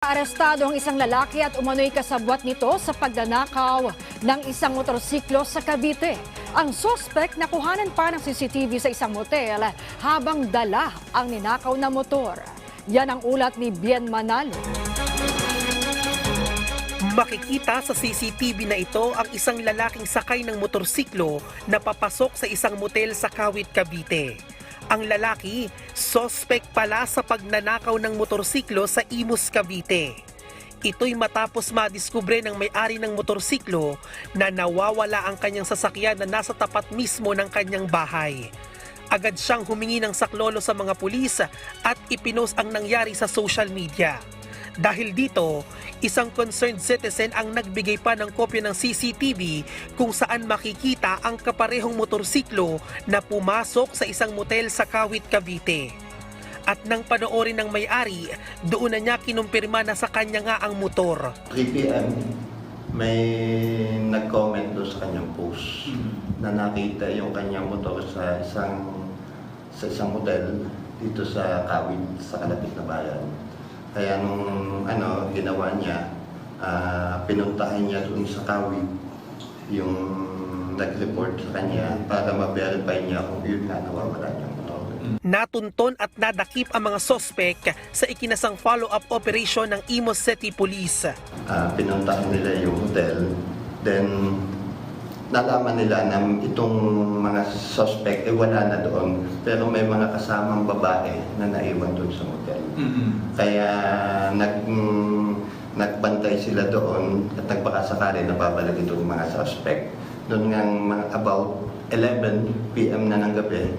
Arestado ang isang lalaki at umano'y kasabwat nito sa pagnanakaw ng isang motorsiklo sa Cavite. Ang suspect nakuhanan pa ng CCTV sa isang motel habang dala ang ninakaw na motor. Yan ang ulat ni Bien Manalo. Makikita sa CCTV na ito ang isang lalaking sakay ng motorsiklo na papasok sa isang motel sa Kawit, Cavite. Ang lalaki, suspect pala sa pagnanakaw ng motorsiklo sa Imus, Cavite. Ito'y matapos madiskubre ng may-ari ng motorsiklo na nawawala ang kanyang sasakyan na nasa tapat mismo ng kanyang bahay. Agad siyang humingi ng saklolo sa mga pulis at ipinost ang nangyari sa social media. Dahil dito, isang concerned citizen ang nagbigay pa ng kopya ng CCTV kung saan makikita ang kaparehong motorsiklo na pumasok sa isang motel sa Kawit, Cavite. At nang panoorin ng may-ari, doon na niya kinumpirma na sa kanya nga ang motor. 3 p.m. may nag-comment doon sa kanyang post na nakita yung kanyang motor sa isang motel dito sa Kawit, sa kalapit na bayan. Kaya nung ginawa niya, pinuntahan niya doon sa Kawit yung nag-report sa kanya para ma-verify niya kung yun nga nawawala niyang motor. Natunton at nadakip ang mga sospek sa ikinasang follow-up operation ng Imus City Police. Pinuntahan nila yung hotel, then nalaman nila na itong mga suspect wala na doon, pero may mga kasamang babae na naiwan doon sa hotel. Kaya nagbantay sila doon at nagpakasakali na babalik itong mga suspect. Noon nga mga about 11 p.m. na ng gabi,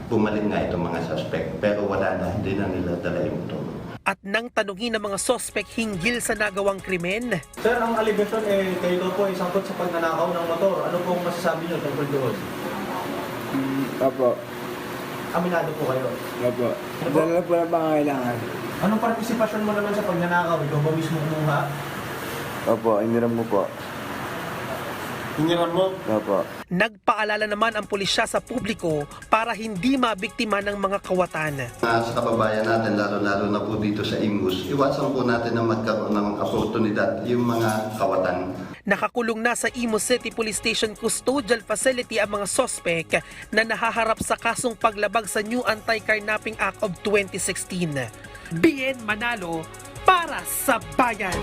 bumalik nga itong mga suspect, pero wala na, hindi na nila dala yung motor. At nang tanungin ng mga sospek hinggil sa nagawang krimen, Sir, ang allegation kayo daw po ay sangkot sa pagnanakaw ng motor. Ano pong masasabi niyo tungkol doon? Opo. Aminado po kayo. Opo. Dala po na pangangailangan. Anong partisipasyon mo naman sa pagnanakaw? Ikaw ba mismo kumuha? Opo, iniram mo po. Hiniram mo? Opo. nagpaalala naman ang pulisya sa publiko para hindi mabiktima ng mga kawatan. Sa kababayan natin, lalo-lalo na po dito sa Imus, iwasan po natin na magkaroon ng oportunidad yung mga kawatan. Nakakulong na sa Imus City Police Station Custodial Facility ang mga sospek na nahaharap sa kasong paglabag sa New Anti-Carnapping Act of 2016. Bien Manalo para sa Bayan.